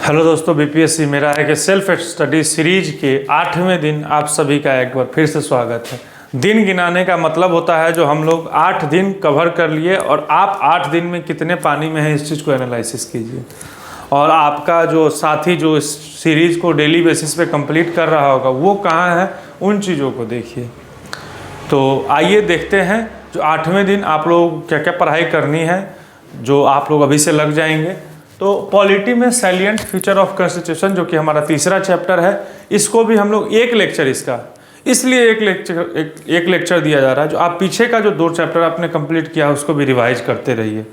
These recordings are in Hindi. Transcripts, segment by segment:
हेलो दोस्तों, बीपीएससी मेरा है कि सेल्फ स्टडी सीरीज के 8वें दिन आप सभी का एक बार फिर से स्वागत है। दिन गिनाने का मतलब होता है जो हम लोग 8 दिन कवर कर लिए और आप 8 दिन में कितने पानी में है इस चीज़ को एनालिसिस कीजिए। और आपका जो साथी जो इस सीरीज़ को डेली बेसिस पे कंप्लीट कर रहा होगा वो कहाँ है, उन चीज़ों को देखिए। तो आइए देखते हैं जो 8वें दिन आप लोग क्या क्या पढ़ाई करनी है, जो आप लोग अभी से लग जाएंगे। तो पॉलिटी में सैलिएंट फीचर ऑफ कॉन्स्टिट्यूशन जो कि हमारा तीसरा चैप्टर है, इसको भी हम लोग एक लेक्चर इसका इसलिए एक लेक्चर दिया जा रहा है। जो आप पीछे का जो 2 चैप्टर आपने कंप्लीट किया है उसको भी रिवाइज करते रहिए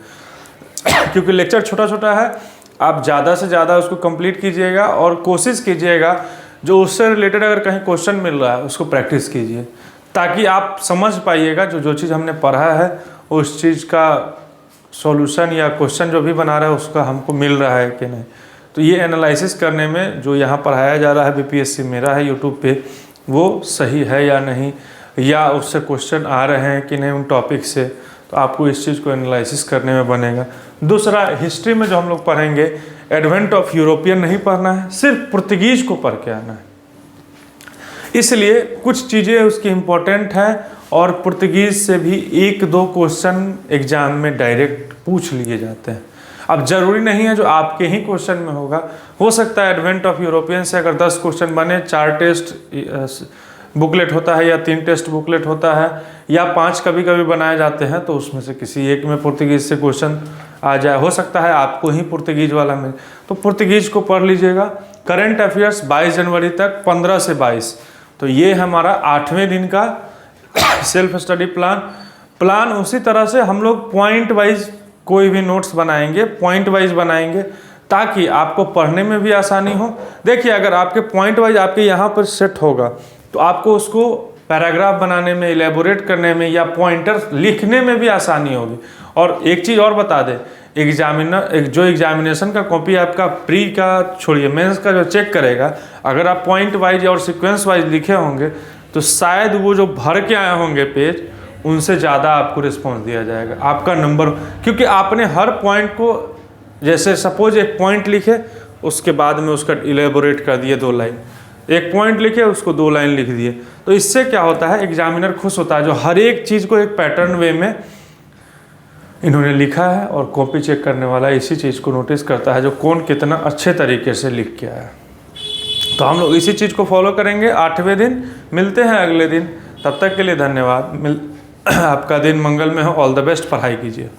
क्योंकि लेक्चर छोटा छोटा है, आप ज़्यादा से ज़्यादा उसको कंप्लीट कीजिएगा और कोशिश कीजिएगा जो उससे रिलेटेड अगर कहीं क्वेश्चन मिल रहा है उसको प्रैक्टिस कीजिए, ताकि आप समझ पाइएगा जो चीज़ हमने पढ़ा है उस चीज़ का सॉल्यूशन या क्वेश्चन जो भी बना रहा है उसका हमको मिल रहा है कि नहीं। तो ये एनालिसिस करने में जो यहाँ पढ़ाया जा रहा है बीपीएससी मेरा है यूट्यूब पे, वो सही है या नहीं, या उससे क्वेश्चन आ रहे हैं कि नहीं उन टॉपिक से, तो आपको इस चीज़ को एनालिसिस करने में बनेगा। दूसरा, हिस्ट्री में जो हम लोग पढ़ेंगे, एडवेंट ऑफ यूरोपियन नहीं पढ़ना है, सिर्फ पुर्तगीज को पढ़ के आना है। इसलिए कुछ चीज़ें उसकी इम्पोर्टेंट हैं और पुर्तगीज से भी 1-2 क्वेश्चन एग्जाम में डायरेक्ट पूछ लिए जाते हैं। अब जरूरी नहीं है जो आपके ही क्वेश्चन में होगा, हो सकता है एडवेंट ऑफ यूरोपियन से अगर 10 क्वेश्चन बने, 4 टेस्ट बुकलेट होता है या 3 टेस्ट बुकलेट होता है या 5 कभी कभी बनाए जाते हैं, तो उसमें से किसी एक में पुर्तगीज से क्वेश्चन आ जाए। हो सकता है आपको ही पुर्तगीज वाला मिले, तो पुर्तगीज को पढ़ लीजिएगा। करेंट अफेयर्स 22 जनवरी तक 15 से 22, तो ये हमारा 8वें दिन का सेल्फ स्टडी प्लान उसी तरह से हम लोग पॉइंट वाइज कोई भी नोट्स बनाएंगे, पॉइंट वाइज बनाएंगे ताकि आपको पढ़ने में भी आसानी हो। देखिए, अगर आपके पॉइंट वाइज आपके यहाँ पर सेट होगा तो आपको उसको पैराग्राफ बनाने में, इलेबोरेट करने में या पॉइंटर लिखने में भी आसानी होगी। और एक चीज़ और बता दें, एग्जामिनेशन का कॉपी आपका प्री का छोड़िए, मेंस का जो चेक करेगा, अगर आप पॉइंट वाइज और सीक्वेंस वाइज लिखे होंगे तो शायद वो जो भर के आए होंगे पेज, उनसे ज़्यादा आपको रिस्पॉन्स दिया जाएगा, आपका नंबर, क्योंकि आपने हर पॉइंट को, जैसे सपोज एक पॉइंट लिखे उसके बाद में उसका इलेबोरेट कर दिए 2 लाइन, एक पॉइंट लिखे उसको 2 लाइन लिख दिए, तो इससे क्या होता है, एग्जामिनर खुश होता है जो हर एक चीज़ को एक पैटर्न वे में इन्होंने लिखा है, और कॉपी चेक करने वाला इसी चीज़ को नोटिस करता है जो कौन कितना अच्छे तरीके से लिख के आया। तो हम लोग इसी चीज़ को फॉलो करेंगे 8वें दिन। मिलते हैं अगले दिन, तब तक के लिए धन्यवाद। आपका दिन मंगल में हो, ऑल द बेस्ट, पढ़ाई कीजिए।